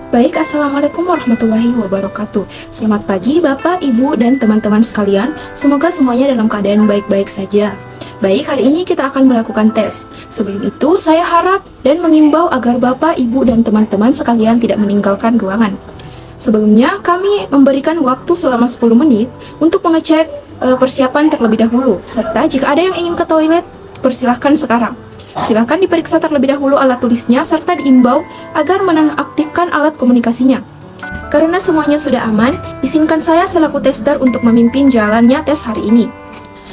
Baik, Assalamualaikum warahmatullahi wabarakatuh. Selamat pagi Bapak, Ibu, dan teman-teman sekalian. Semoga semuanya dalam keadaan baik-baik saja. Baik, hari ini kita akan melakukan tes. Sebelum itu, saya harap dan mengimbau agar Bapak, Ibu, dan teman-teman sekalian tidak meninggalkan ruangan. Sebelumnya, kami memberikan waktu selama 10 menit untuk mengecek persiapan terlebih dahulu. Serta jika ada yang ingin ke toilet, persilahkan sekarang. Silakan diperiksa terlebih dahulu alat tulisnya serta diimbau agar menonaktifkan alat komunikasinya. Karena semuanya sudah aman, izinkan saya selaku tester untuk memimpin jalannya tes hari ini.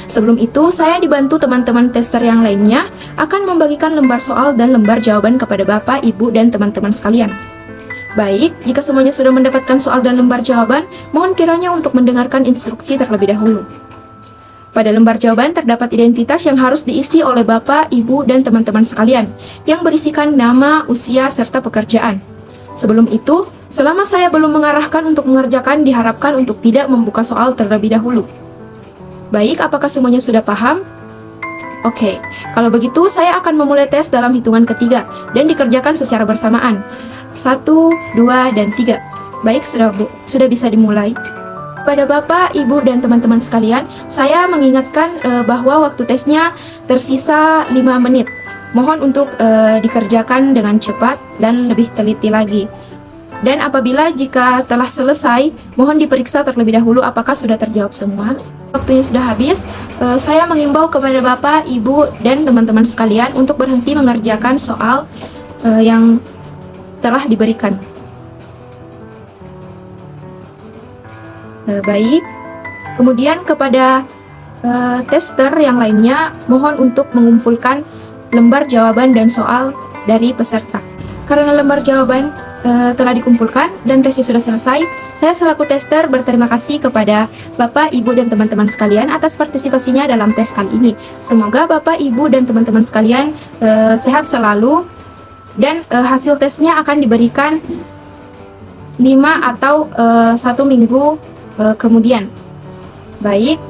Sebelum itu, saya dibantu teman-teman tester yang lainnya akan membagikan lembar soal dan lembar jawaban kepada Bapak, Ibu, dan teman-teman sekalian. Baik, jika semuanya sudah mendapatkan soal dan lembar jawaban, mohon kiranya untuk mendengarkan instruksi terlebih dahulu. Pada lembar jawaban terdapat identitas yang harus diisi oleh Bapak, Ibu, dan teman-teman sekalian, yang berisikan nama, usia, serta pekerjaan. Sebelum itu, selama saya belum mengarahkan untuk mengerjakan, diharapkan untuk tidak membuka soal terlebih dahulu. Baik, apakah semuanya sudah paham? Oke, kalau begitu saya akan memulai tes dalam hitungan ketiga, dan dikerjakan secara bersamaan. 1, 2, dan 3. Baik, sudah bisa dimulai. Pada Bapak, Ibu, dan teman-teman sekalian, saya mengingatkan bahwa waktu tesnya tersisa 5 menit. Mohon untuk dikerjakan dengan cepat dan lebih teliti lagi. Dan apabila jika telah selesai, mohon diperiksa terlebih dahulu apakah sudah terjawab semua. Waktunya sudah habis, saya mengimbau kepada Bapak, Ibu, dan teman-teman sekalian untuk berhenti mengerjakan soal yang telah diberikan. Baik, kemudian kepada tester yang lainnya, mohon untuk mengumpulkan lembar jawaban dan soal dari peserta. Karena lembar jawaban telah dikumpulkan dan tesnya sudah selesai, saya selaku tester berterima kasih kepada Bapak, Ibu, dan teman-teman sekalian atas partisipasinya dalam tes kali ini. Semoga Bapak, Ibu, dan teman-teman sekalian sehat selalu, dan hasil tesnya akan diberikan 5 atau 1 minggu kemudian. Baik,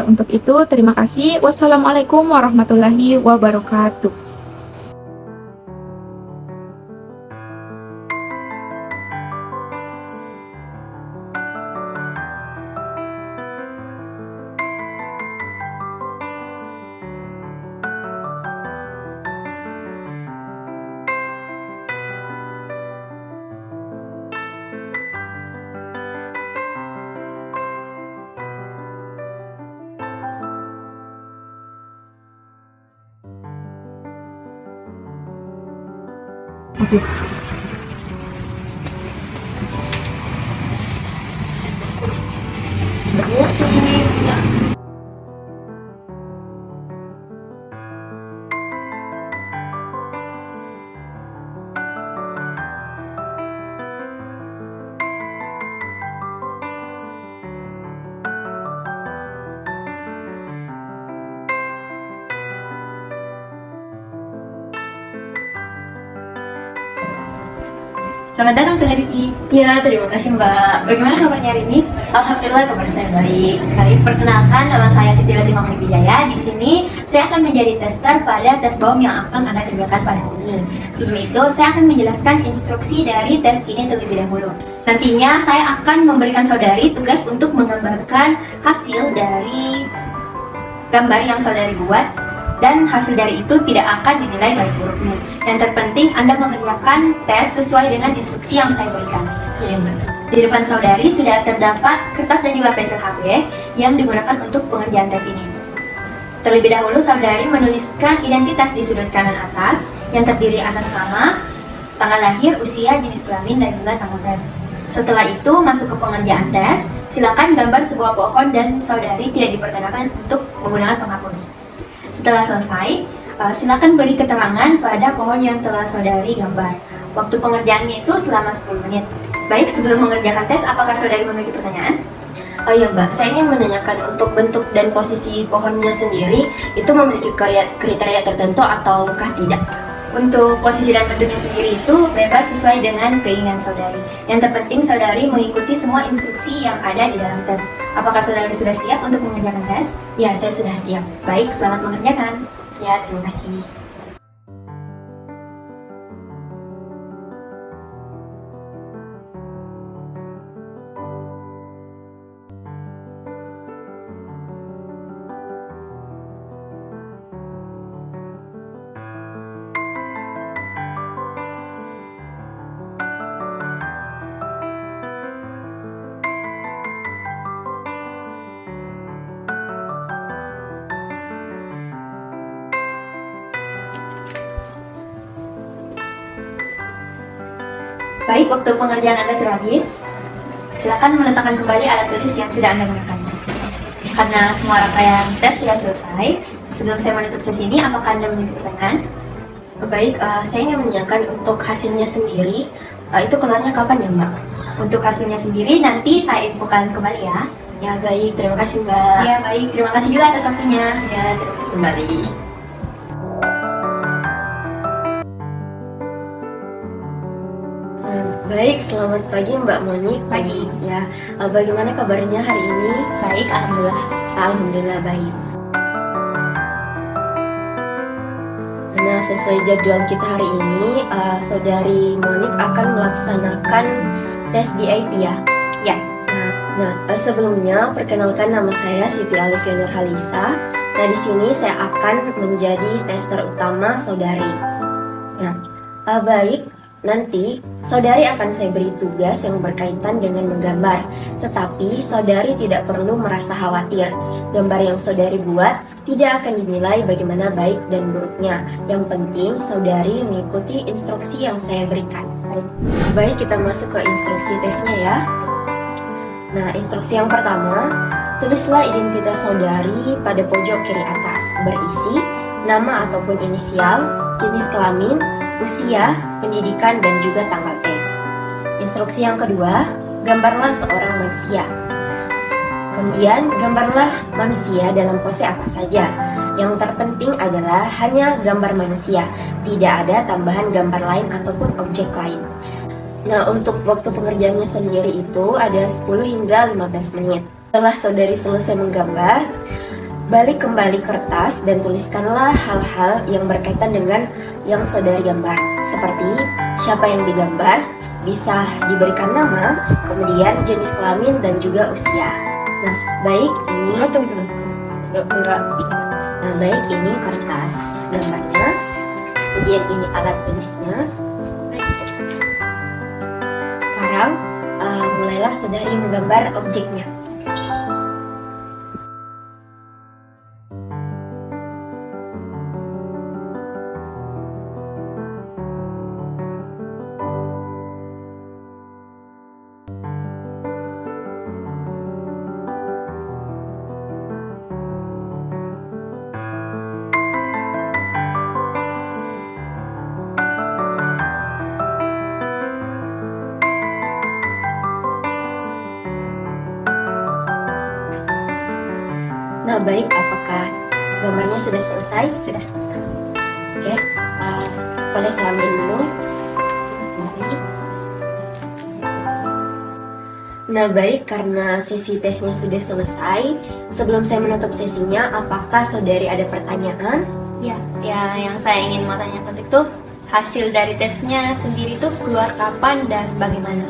untuk itu terima kasih. Wassalamualaikum warahmatullahi wabarakatuh. Oke. Bermusik. Selamat datang, Saudara Rifki. Ya, terima kasih Mbak. Bagaimana kabarnya hari ini? Alhamdulillah kabar saya baik. Baik, perkenalkan nama saya Siti Latifah Wijaya. Di sini saya akan menjadi tester pada tes BOM yang akan Anda kerjakan pada hari ini. Sebelum itu, saya akan menjelaskan instruksi dari tes ini terlebih dahulu. Nantinya saya akan memberikan saudari tugas untuk menggambarkan hasil dari gambar yang saudari buat, dan hasil dari itu tidak akan dinilai baik buruknya. Yang terpenting Anda mengerjakan tes sesuai dengan instruksi yang saya berikan. Ya, Mbak. Di depan saudari sudah terdapat kertas dan juga pensil HB yang digunakan untuk pengerjaan tes ini. Terlebih dahulu saudari menuliskan identitas di sudut kanan atas yang terdiri atas nama, tanggal lahir, usia, jenis kelamin, dan juga tanggal tes. Setelah itu masuk ke pengerjaan tes, silakan gambar sebuah pohon dan saudari tidak diperkenankan untuk menggunakan penghapus. Setelah selesai, silakan beri keterangan pada pohon yang telah saudari gambar. Waktu pengerjaannya itu selama 10 menit. Baik, sebelum mengerjakan tes, apakah saudari memiliki pertanyaan? Oh iya Mbak, saya ingin menanyakan untuk bentuk dan posisi pohonnya sendiri itu memiliki kriteria tertentu ataukah tidak? Untuk posisi dan bentuknya sendiri itu bebas sesuai dengan keinginan saudari. Yang terpenting saudari mengikuti semua instruksi yang ada di dalam tes. Apakah saudari sudah siap untuk mengerjakan tes? Ya, saya sudah siap. Baik, selamat mengerjakan. Ya, terima kasih. Baik, waktu pengerjaan Anda sudah habis. Silakan meletakkan kembali alat tulis yang sudah Anda gunakan. Karena semua rangkaian tes sudah selesai, sebelum saya menutup sesi ini, apakah Anda memiliki pertanyaan? Baik, saya ingin menanyakan untuk hasilnya sendiri, itu keluarnya kapan ya Mbak? Untuk hasilnya sendiri nanti saya infokan kembali ya. Ya baik, terima kasih Mbak. Ya baik, terima kasih juga atas waktunya. Ya, terima kasih kembali. Baik, selamat pagi Mbak Monik. Pagi. Ya, bagaimana kabarnya hari ini? Baik, alhamdulillah. Alhamdulillah baik. Nah, sesuai jadwal kita hari ini, Saudari Monik akan melaksanakan tes DIP ya? Ya. Nah, sebelumnya perkenalkan nama saya Siti Alifia Nurhalisa. Nah, di sini saya akan menjadi tester utama Saudari. Nah, baik, nanti Saudari akan saya beri tugas yang berkaitan dengan menggambar. Tetapi Saudari tidak perlu merasa khawatir. Gambar yang Saudari buat tidak akan dinilai bagaimana baik dan buruknya. Yang penting Saudari mengikuti instruksi yang saya berikan. Baik, kita masuk ke instruksi tesnya ya. Nah, instruksi yang pertama, tulislah identitas Saudari pada pojok kiri atas, berisi nama ataupun inisial, jenis kelamin, usia, pendidikan, dan juga tanggal tes. Instruksi yang kedua, gambarlah seorang manusia. Kemudian, gambarlah manusia dalam pose apa saja. Yang terpenting adalah hanya gambar manusia, tidak ada tambahan gambar lain ataupun objek lain. Nah, untuk waktu pengerjaannya sendiri itu ada 10 hingga 15 menit. Setelah Saudari selesai menggambar, balik kembali kertas dan tuliskanlah hal-hal yang berkaitan dengan yang Saudari gambar. Seperti siapa yang digambar, bisa diberikan nama, kemudian jenis kelamin dan juga usia. Nah, baik ini Nah, baik ini kertas gambarnya. Kemudian ini alat tulisnya. Sekarang mulailah Saudari menggambar objeknya. Nah, baik, apakah gambarnya sudah selesai? Sudah. Oke, boleh saya ambil dulu. Nah, baik, karena sesi tesnya sudah selesai, sebelum saya menutup sesinya, apakah Saudari ada pertanyaan? Ya, yang saya ingin mau tanyakan itu hasil dari tesnya sendiri itu keluar kapan dan bagaimana?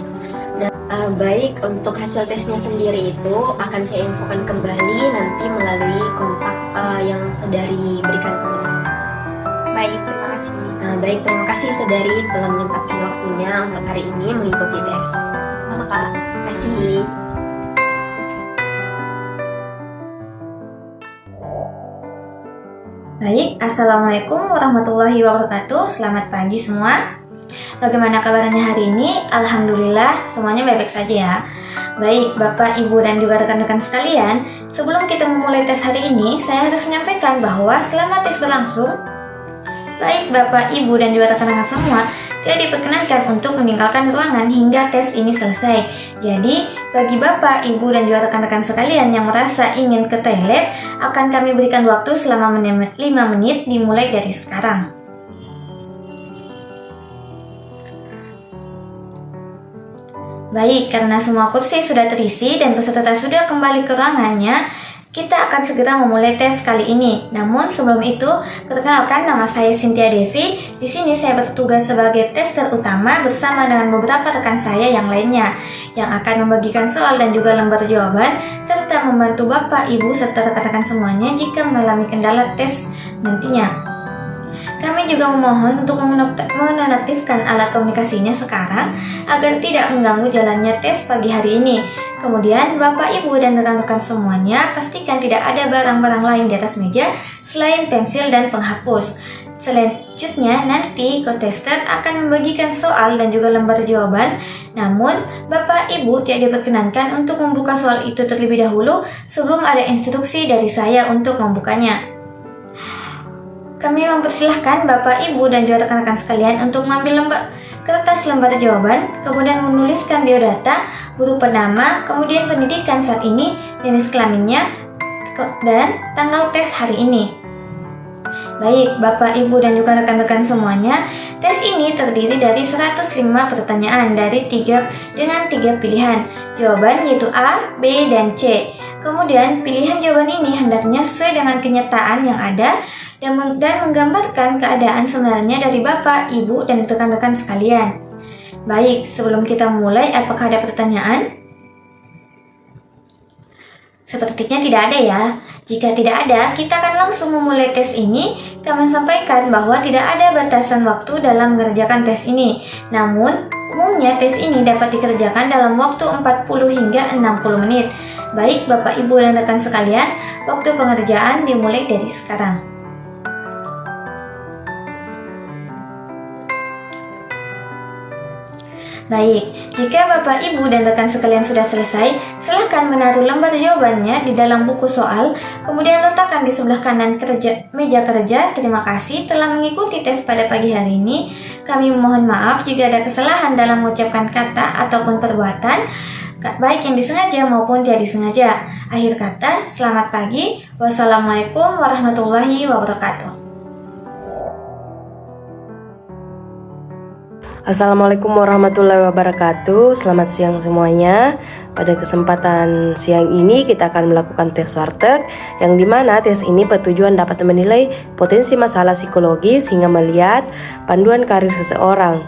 Baik, untuk hasil tesnya sendiri itu akan saya infokan kembali nanti melalui kontak yang Saudari berikan kepada saya. Baik, terima kasih. Baik, terima kasih Saudari telah menyempatkan waktunya untuk hari ini mengikuti tes. Sama Kak. Terima kasih. Baik, Assalamualaikum warahmatullahi wabarakatuh. Selamat pagi semua. Bagaimana kabarnya hari ini? Alhamdulillah, semuanya baik-baik saja ya. Baik, Bapak, Ibu, dan juga rekan-rekan sekalian, sebelum kita memulai tes hari ini, saya harus menyampaikan bahwa selama tes berlangsung, baik Bapak, Ibu, dan juga rekan-rekan semua tidak diperkenankan untuk meninggalkan ruangan hingga tes ini selesai. Jadi, bagi Bapak, Ibu, dan juga rekan-rekan sekalian yang merasa ingin ke toilet, akan kami berikan waktu selama 5 menit dimulai dari sekarang. Baik, karena semua kursi sudah terisi dan peserta sudah kembali ke ruangannya, kita akan segera memulai tes kali ini. Namun sebelum itu, perkenalkan nama saya Cynthia Devi. Di sini saya bertugas sebagai tester utama bersama dengan beberapa rekan saya yang lainnya yang akan membagikan soal dan juga lembar jawaban serta membantu Bapak, Ibu serta rekan-rekan semuanya jika mengalami kendala tes nantinya. Kami juga memohon untuk menonaktifkan alat komunikasinya sekarang agar tidak mengganggu jalannya tes pagi hari ini. Kemudian, Bapak, Ibu, dan rekan-rekan semuanya pastikan tidak ada barang-barang lain di atas meja selain pensil dan penghapus. Selanjutnya, nanti co-tester akan membagikan soal dan juga lembar jawaban. Namun, Bapak Ibu tidak diperkenankan untuk membuka soal itu terlebih dahulu sebelum ada instruksi dari saya untuk membukanya. Kami mempersilahkan Bapak Ibu dan juga rekan-rekan sekalian untuk mengambil kertas lembar jawaban, kemudian menuliskan biodata, berupa nama, kemudian pendidikan saat ini, jenis kelaminnya, dan tanggal tes hari ini. Baik, Bapak, Ibu, dan juga rekan-rekan semuanya, tes ini terdiri dari 105 pertanyaan dengan 3 pilihan. Jawaban yaitu A, B, dan C. Kemudian, pilihan jawaban ini hendaknya sesuai dengan kenyataan yang ada dan menggambarkan keadaan sebenarnya dari Bapak, Ibu, dan rekan-rekan sekalian. Baik, sebelum kita mulai, apakah ada pertanyaan? Sepertinya tidak ada ya. Jika tidak ada, kita akan langsung memulai tes ini. Kami sampaikan bahwa tidak ada batasan waktu dalam mengerjakan tes ini. Namun, umumnya tes ini dapat dikerjakan dalam waktu 40 hingga 60 menit. Baik Bapak, Ibu, dan rekan sekalian, waktu pengerjaan dimulai dari sekarang. Baik, jika Bapak, Ibu, dan rekan sekalian sudah selesai, silahkan menaruh lembar jawabannya di dalam buku soal, kemudian letakkan di sebelah kanan meja kerja. Terima kasih telah mengikuti tes pada pagi hari ini. Kami mohon maaf jika ada kesalahan dalam mengucapkan kata ataupun perbuatan, baik yang disengaja maupun tidak disengaja. Akhir kata, selamat pagi. Wassalamualaikum warahmatullahi wabarakatuh. Assalamualaikum warahmatullahi wabarakatuh. Selamat siang semuanya. Pada kesempatan siang ini kita akan melakukan tes warteg, yang dimana tes ini bertujuan dapat menilai potensi masalah psikologis hingga melihat panduan karir seseorang.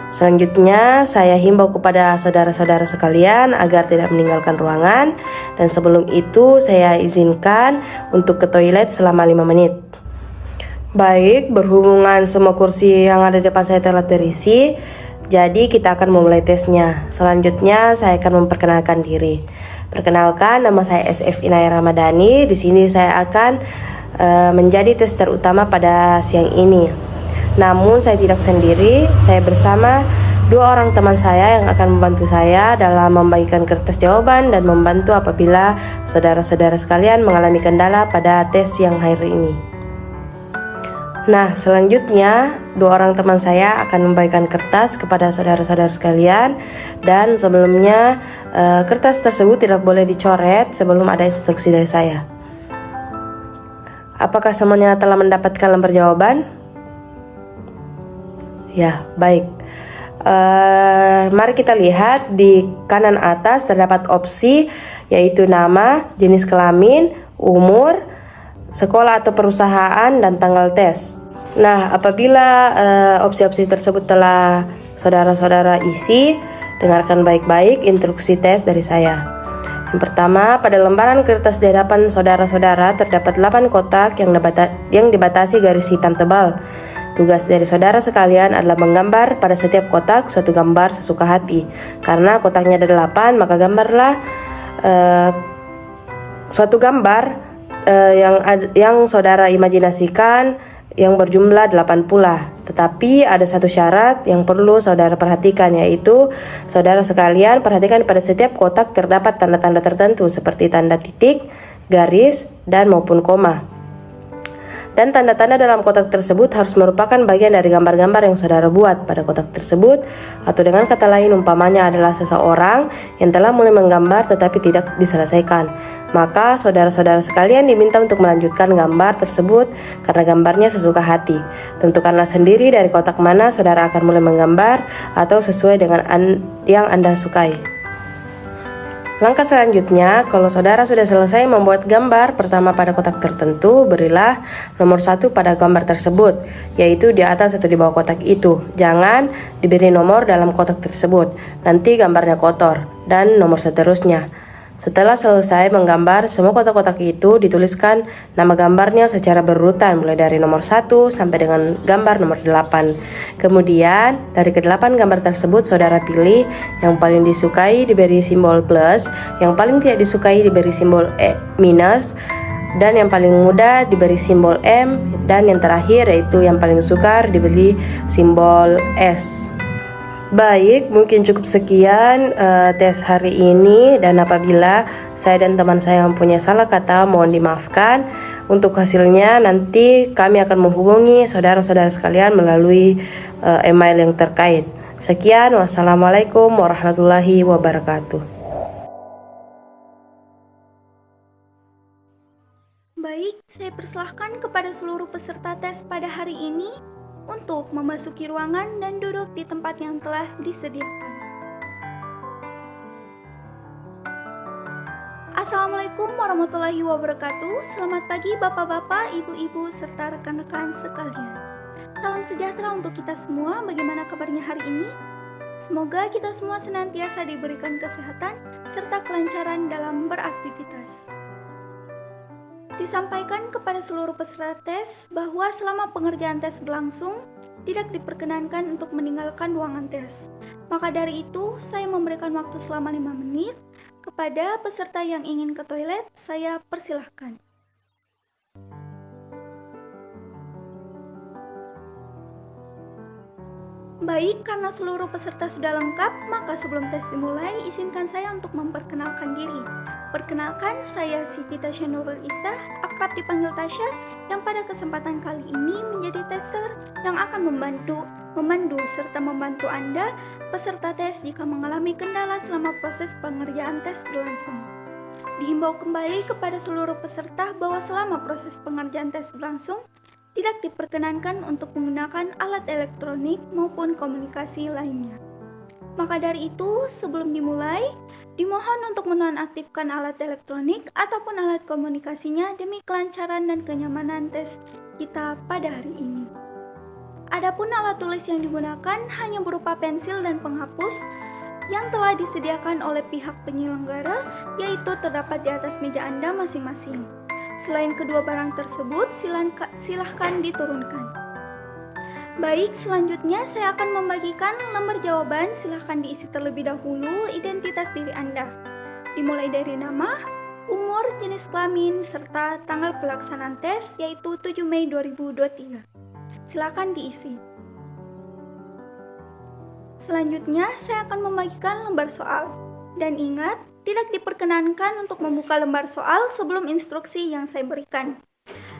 Selanjutnya saya himbau kepada saudara-saudara sekalian agar tidak meninggalkan ruangan, dan sebelum itu saya izinkan untuk ke toilet selama 5 menit. Baik, berhubungan semua kursi yang ada di depan saya telah terisi, jadi kita akan memulai tesnya. Selanjutnya saya akan memperkenalkan diri. Perkenalkan, nama saya SF Inaya Ramadhani. Di sini saya akan menjadi tester utama pada siang ini. Namun saya tidak sendiri, saya bersama 2 orang teman saya yang akan membantu saya dalam membagikan kertas jawaban dan membantu apabila saudara-saudara sekalian mengalami kendala pada tes yang hari ini. Nah, selanjutnya 2 orang teman saya akan membagikan kertas kepada saudara-saudara sekalian, dan sebelumnya kertas tersebut tidak boleh dicoret sebelum ada instruksi dari saya. Apakah semuanya telah mendapatkan lembar jawaban? Ya, baik. Mari kita lihat di kanan atas terdapat opsi, yaitu nama, jenis kelamin, umur, sekolah atau perusahaan, dan tanggal tes. Nah, apabila opsi-opsi tersebut telah saudara-saudara isi, dengarkan baik-baik instruksi tes dari saya. Yang pertama, pada lembaran kertas di hadapan saudara-saudara terdapat 8 kotak yang dibatasi garis hitam tebal. Tugas dari saudara sekalian adalah menggambar pada setiap kotak suatu gambar sesuka hati. Karena kotaknya ada 8, maka gambarlah suatu gambar yang saudara imajinasikan yang berjumlah 8 pula. Tetapi ada satu syarat yang perlu saudara perhatikan, yaitu saudara sekalian perhatikan pada setiap kotak terdapat tanda-tanda tertentu seperti tanda titik, garis, dan maupun koma. Dan tanda-tanda dalam kotak tersebut harus merupakan bagian dari gambar-gambar yang saudara buat pada kotak tersebut, atau dengan kata lain umpamanya adalah seseorang yang telah mulai menggambar tetapi tidak diselesaikan. Maka saudara-saudara sekalian diminta untuk melanjutkan gambar tersebut karena gambarnya sesuka hati. Tentukanlah sendiri dari kotak mana saudara akan mulai menggambar atau sesuai dengan yang Anda sukai. Langkah selanjutnya, kalau saudara sudah selesai membuat gambar pertama pada kotak tertentu, berilah nomor 1 pada gambar tersebut, yaitu di atas atau di bawah kotak itu. Jangan diberi nomor dalam kotak tersebut, nanti gambarnya kotor, dan nomor seterusnya. Setelah selesai menggambar semua kotak-kotak itu, dituliskan nama gambarnya secara berurutan mulai dari nomor 1 sampai dengan gambar nomor 8. Kemudian dari ke-8 gambar tersebut saudara pilih yang paling disukai diberi simbol plus, yang paling tidak disukai diberi simbol minus, dan yang paling mudah diberi simbol M, dan yang terakhir yaitu yang paling sukar diberi simbol S. Baik, mungkin cukup sekian tes hari ini, dan apabila saya dan teman saya mempunyai salah kata mohon dimaafkan. Untuk hasilnya nanti kami akan menghubungi saudara-saudara sekalian melalui email yang terkait. Sekian, wassalamualaikum warahmatullahi wabarakatuh. Baik, saya persilahkan kepada seluruh peserta tes pada hari ini untuk memasuki ruangan dan duduk di tempat yang telah disediakan. Assalamualaikum warahmatullahi wabarakatuh. Selamat pagi Bapak-bapak, Ibu-ibu, serta rekan-rekan sekalian. Salam sejahtera untuk kita semua. Bagaimana kabarnya hari ini? Semoga kita semua senantiasa diberikan kesehatan serta kelancaran dalam beraktivitas. Disampaikan kepada seluruh peserta tes bahwa selama pengerjaan tes berlangsung, tidak diperkenankan untuk meninggalkan ruangan tes. Maka dari itu, saya memberikan waktu selama 5 menit kepada peserta yang ingin ke toilet. Saya persilahkan. Baik, karena seluruh peserta sudah lengkap, maka sebelum tes dimulai, izinkan saya untuk memperkenalkan diri. Perkenalkan, saya Siti Tasya Nurul Isa, akrab dipanggil Tasya, yang pada kesempatan kali ini menjadi tester yang akan memandu serta membantu Anda peserta tes jika mengalami kendala selama proses pengerjaan tes berlangsung. Dihimbau kembali kepada seluruh peserta bahwa selama proses pengerjaan tes berlangsung, tidak diperkenankan untuk menggunakan alat elektronik maupun komunikasi lainnya. Maka dari itu, sebelum dimulai, dimohon untuk menonaktifkan alat elektronik ataupun alat komunikasinya demi kelancaran dan kenyamanan tes kita pada hari ini. Adapun alat tulis yang digunakan hanya berupa pensil dan penghapus yang telah disediakan oleh pihak penyelenggara, yaitu terdapat di atas meja Anda masing-masing. Selain kedua barang tersebut, silahkan diturunkan. Baik, selanjutnya saya akan membagikan lembar jawaban. Silahkan diisi terlebih dahulu identitas diri Anda. Dimulai dari nama, umur, jenis kelamin, serta tanggal pelaksanaan tes, yaitu 7 Mei 2023. Silahkan diisi. Selanjutnya, saya akan membagikan lembar soal. Dan ingat, tidak diperkenankan untuk membuka lembar soal sebelum instruksi yang saya berikan.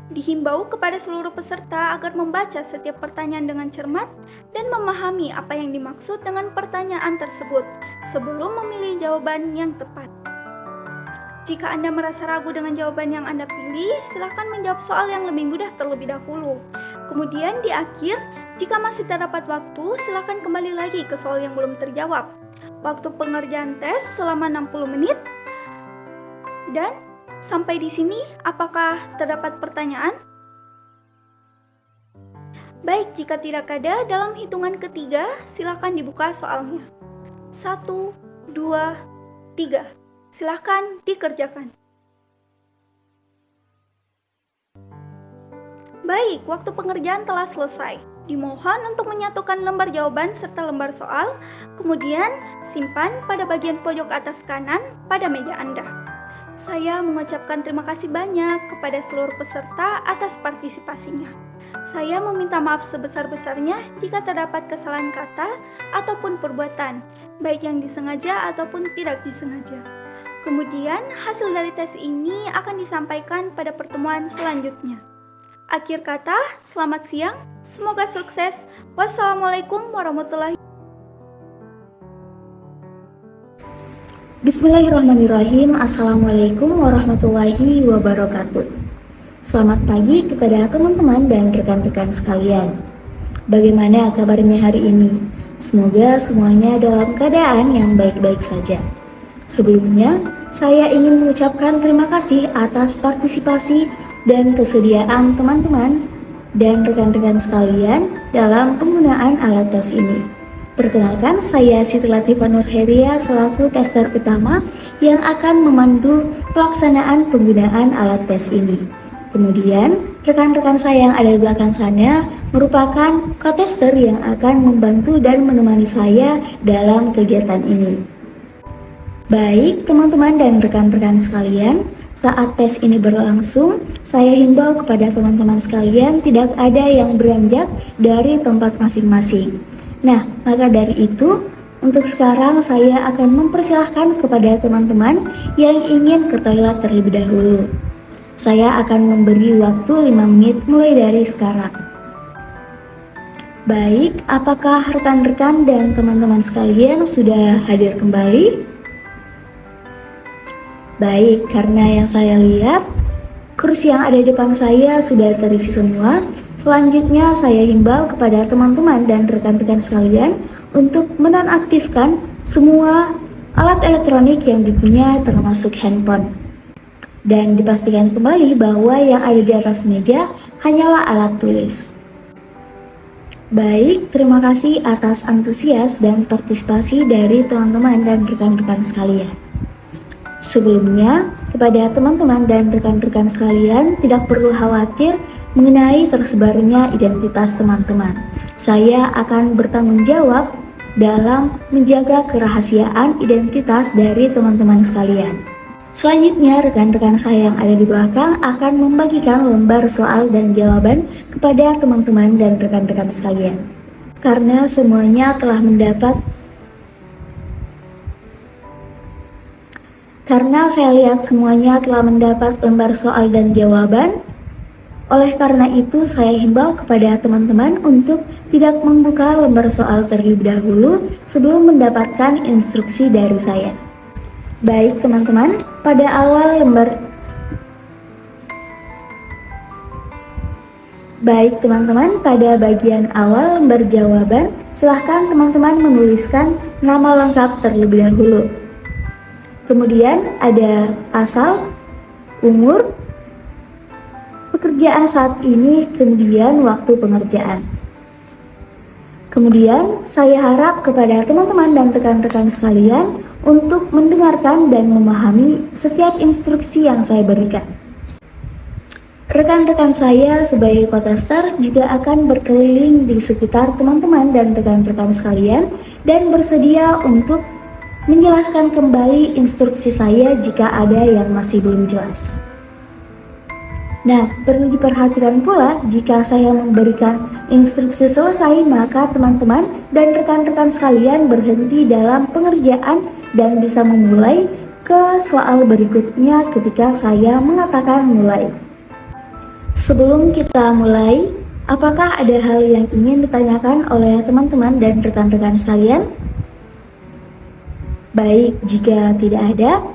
Dihimbau kepada seluruh peserta agar membaca setiap pertanyaan dengan cermat dan memahami apa yang dimaksud dengan pertanyaan tersebut sebelum memilih jawaban yang tepat. Jika Anda merasa ragu dengan jawaban yang Anda pilih, silakan menjawab soal yang lebih mudah terlebih dahulu. Kemudian di akhir, jika masih terdapat waktu, silakan kembali lagi ke soal yang belum terjawab. Waktu pengerjaan tes selama 60 menit. Dan sampai di sini, apakah terdapat pertanyaan? Baik, jika tidak ada, dalam hitungan ketiga, silakan dibuka soalnya. 1, 2, 3. Silakan dikerjakan. Baik, waktu pengerjaan telah selesai. Dimohon untuk menyatukan lembar jawaban serta lembar soal, kemudian simpan pada bagian pojok atas kanan pada meja Anda. Saya mengucapkan terima kasih banyak kepada seluruh peserta atas partisipasinya. Saya meminta maaf sebesar-besarnya jika terdapat kesalahan kata ataupun perbuatan, baik yang disengaja ataupun tidak disengaja. Kemudian, hasil dari tes ini akan disampaikan pada pertemuan selanjutnya. Akhir kata, selamat siang, semoga sukses. Wassalamualaikum warahmatullahi wabarakatuh. Bismillahirrahmanirrahim. Assalamualaikum warahmatullahi wabarakatuh. Selamat pagi kepada teman-teman dan rekan-rekan sekalian. Bagaimana kabarnya hari ini? Semoga semuanya dalam keadaan yang baik-baik saja. Sebelumnya, saya ingin mengucapkan terima kasih atas partisipasi dan kesediaan teman-teman dan rekan-rekan sekalian dalam penggunaan alat tes ini. Perkenalkan, saya Siti Latifah Nurheria selaku tester utama yang akan memandu pelaksanaan penggunaan alat tes ini. Kemudian, rekan-rekan saya yang ada di belakang sana merupakan co-tester yang akan membantu dan menemani saya dalam kegiatan ini. Baik, teman-teman dan rekan-rekan sekalian, Saat tes ini berlangsung, saya himbau kepada teman-teman sekalian tidak ada yang beranjak dari tempat masing-masing. Nah, maka dari itu, untuk sekarang saya akan mempersilahkan kepada teman-teman yang ingin ke toilet terlebih dahulu. Saya akan memberi waktu 5 menit mulai dari sekarang. Baik, apakah rekan-rekan dan teman-teman sekalian sudah hadir kembali? Baik, karena yang saya lihat, kursi yang ada di depan saya sudah terisi semua. Selanjutnya saya himbau kepada teman-teman dan rekan-rekan sekalian untuk menonaktifkan semua alat elektronik yang dipunya termasuk handphone. Dan dipastikan kembali bahwa yang ada di atas meja hanyalah alat tulis. Baik, terima kasih atas antusias dan partisipasi dari teman-teman dan rekan-rekan sekalian. Sebelumnya, kepada teman-teman dan rekan-rekan sekalian tidak perlu khawatir mengenai tersebarnya identitas teman-teman. Saya akan bertanggung jawab dalam menjaga kerahasiaan identitas dari teman-teman sekalian. Selanjutnya, rekan-rekan saya yang ada di belakang akan membagikan lembar soal dan jawaban kepada teman-teman dan rekan-rekan sekalian. Karena semuanya telah mendapat Karena saya lihat semuanya telah mendapat lembar soal dan jawaban, oleh karena itu saya himbau kepada teman-teman untuk tidak membuka lembar soal terlebih dahulu sebelum mendapatkan instruksi dari saya. Baik teman-teman, pada bagian awal lembar jawaban, silahkan teman-teman menuliskan nama lengkap terlebih dahulu. Kemudian ada asal, umur, pekerjaan saat ini, kemudian waktu pengerjaan. Kemudian saya harap kepada teman-teman dan rekan-rekan sekalian untuk mendengarkan dan memahami setiap instruksi yang saya berikan. Rekan-rekan saya sebagai co-tester juga akan berkeliling di sekitar teman-teman dan rekan-rekan sekalian dan bersedia untuk menjelaskan kembali instruksi saya jika ada yang masih belum jelas. Nah, perlu diperhatikan pula jika saya memberikan instruksi selesai, maka teman-teman dan rekan-rekan sekalian berhenti dalam pengerjaan dan bisa memulai ke soal berikutnya ketika saya mengatakan mulai. Sebelum kita mulai, apakah ada hal yang ingin ditanyakan oleh teman-teman dan rekan-rekan sekalian? Baik, jika tidak ada,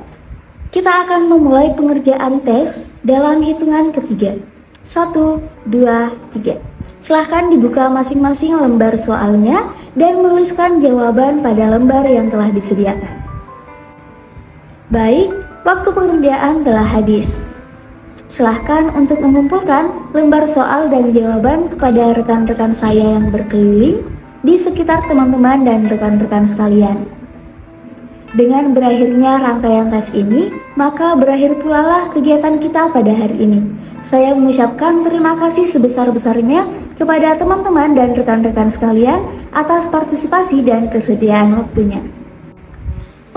kita akan memulai pengerjaan tes dalam hitungan ketiga. 1, 2, 3. Silahkan dibuka masing-masing lembar soalnya dan menuliskan jawaban pada lembar yang telah disediakan. Baik, waktu pengerjaan telah habis. Silahkan untuk mengumpulkan lembar soal dan jawaban kepada rekan-rekan saya yang berkeliling di sekitar teman-teman dan rekan-rekan sekalian. Dengan berakhirnya rangkaian tes ini, maka berakhir pula lah kegiatan kita pada hari ini. Saya mengucapkan terima kasih sebesar-besarnya kepada teman-teman dan rekan-rekan sekalian atas partisipasi dan kesediaan waktunya.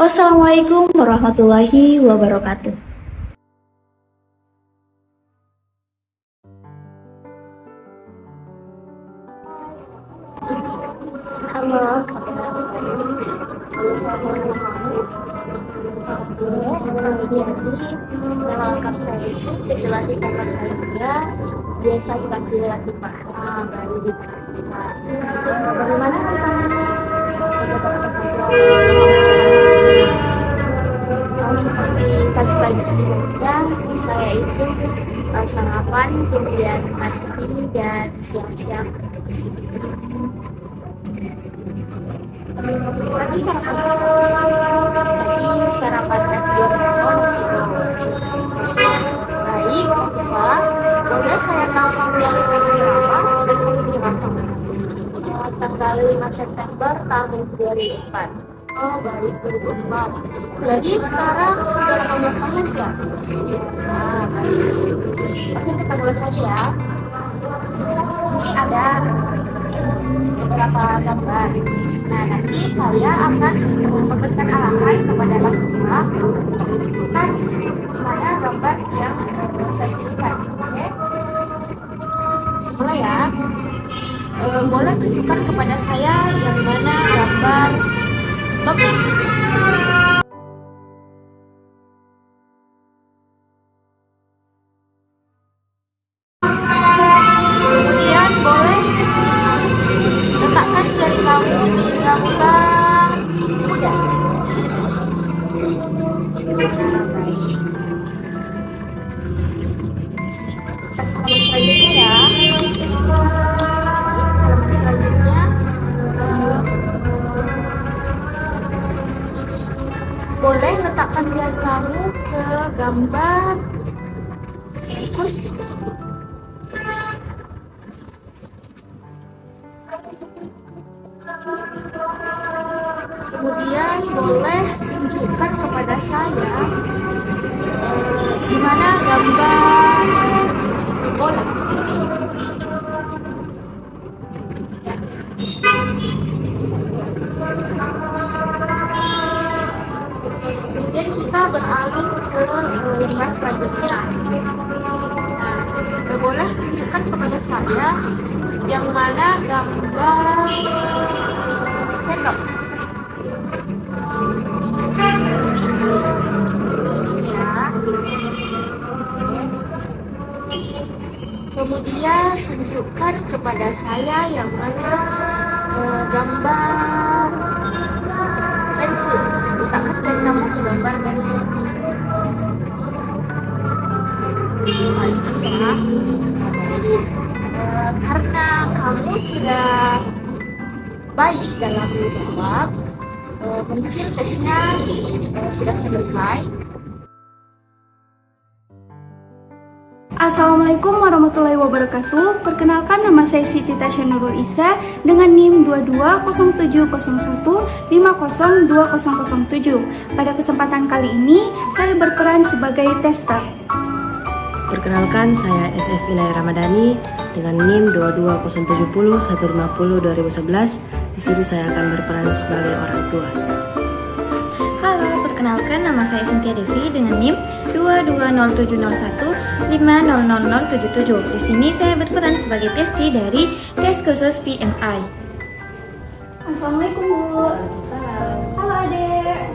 Wassalamualaikum warahmatullahi wabarakatuh. Halo, nama lengkap saya itu Siti Latif Fathia, biasa dipanggil Latif Fahra. Bagaimana tentang kegiatan pesantren? Seperti pagi-pagi sebelumnya, saya itu sarapan, kemudian mandi dan siang-siang ke sini. Tadi sarapan nasi goreng di sini. Baik, Eva, boleh saya tahu kamu yang berapa dan kamu di mana? Tanggal 5 September tahun 2004. Oh, baik, 2004. Jadi sekarang sudah 18 tahun ya? Nah, baik. Oke, kita mulai saja ya. Di sini ada beberapa gambar. Nah, nanti Nanti saya akan memberikan arahan kepada anak kita untuk menunjukkan mana gambar yang saya sediakan. Oke? Mulai ya. Boleh tunjukkan kepada saya yang mana gambar topi. Kemudian boleh letakkan jari kamu di gambar kuda. Baik. Halaman selanjutnya ya. Halaman selanjutnya. Boleh letakkan jari kamu ke gambar kursi. Kemudian boleh tunjukkan kepada saya di mana gambar bola. Kemudian kita beralih ke lembar selanjutnya. Nah, boleh tunjukkan kepada saya yang mana gambar sendok. Ya. Kemudian tunjukkan kepada saya yang mana gambar pensil. Letakkan jari kamu ke gambar pensil. Nah, ini ya. Karena kamu sudah baik dalam menjawab, mungkin tesnya sudah selesai. Assalamualaikum warahmatullahi wabarakatuh. Perkenalkan, nama saya Siti Tasya Nurul Isa dengan NIM 220701502007. Pada kesempatan kali ini, saya berperan sebagai tester. Perkenalkan, saya SF Inaya Ramadhani dengan NIM 220701502011. Di sini saya akan berperan sebagai orang tua. Halo, perkenalkan, nama saya Cynthia Devi dengan NIM 220701500077. Di sini saya berperan sebagai testi dari tes khusus VMI. Assalamualaikum Bu. Halo Adek.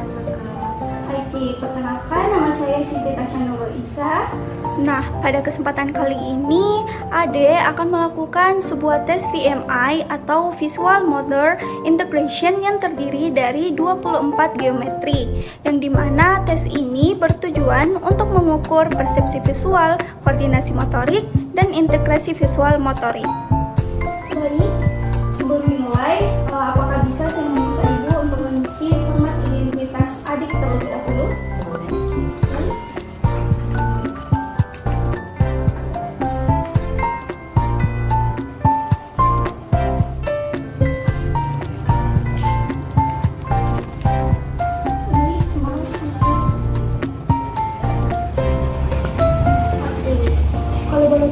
Oke, perkenalkan, nama saya Siti Tasya Nurul Isa. Nah, pada kesempatan kali ini Ade akan melakukan sebuah tes VMI atau Visual Motor Integration yang terdiri dari 24 geometri, yang dimana tes ini bertujuan untuk mengukur persepsi visual, koordinasi motorik, dan integrasi visual motorik. Baik, sebelum dimulai, apakah bisa saya meminta Ibu untuk mengisi format identitas adik terlebih dahulu?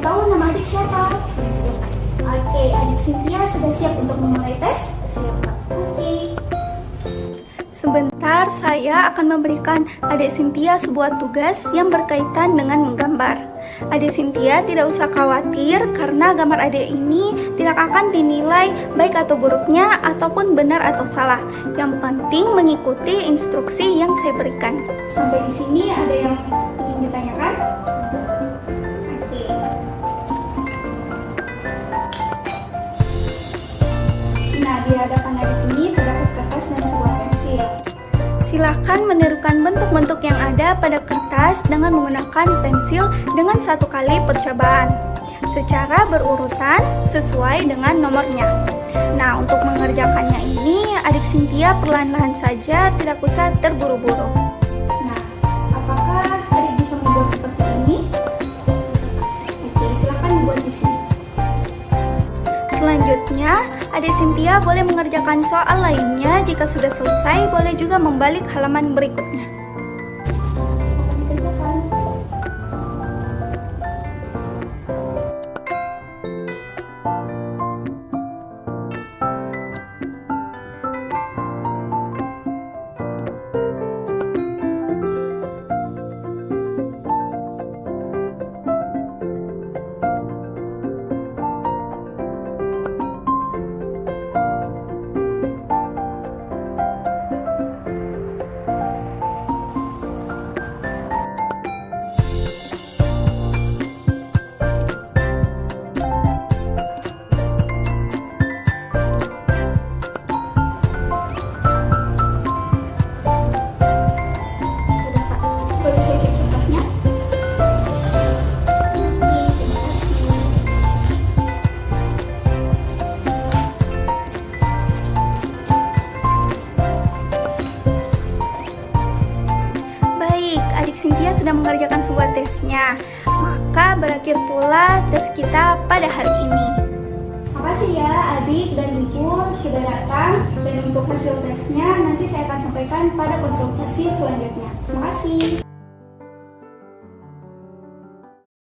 Tahu nama adik siapa? Oke, adik Cynthia sudah siap untuk memulai tes? Siap, Kak. Oke. Sebentar, saya akan memberikan adik Cynthia sebuah tugas yang berkaitan dengan menggambar. Adik Cynthia tidak usah khawatir karena gambar adik ini tidak akan dinilai baik atau buruknya ataupun benar atau salah. Yang penting mengikuti instruksi yang saya berikan. Sampai di sini ada yang ingin ditanyakan? Di hadapan adik ini terdapat kertas dan sebuah pensil. Silakan menirukan bentuk-bentuk yang ada pada kertas dengan menggunakan pensil dengan 1 kali percobaan secara berurutan sesuai dengan nomornya. Nah, untuk mengerjakannya ini adik Cynthia perlahan-lahan saja, tidak usah terburu-buru. Nah, apakah adik bisa membuat seperti ini? Oke, silakan dibuat di sini. Selanjutnya, adik Cynthia boleh mengerjakan soal lainnya. Jika sudah selesai, boleh juga membalik halaman berikutnya. sudah mengerjakan sebuah tesnya. Maka berakhir pula tes kita pada hari ini. Makasih ya adik dan ibu sudah datang, dan untuk hasil tesnya nanti saya akan sampaikan pada konsultasi selanjutnya. Terima kasih.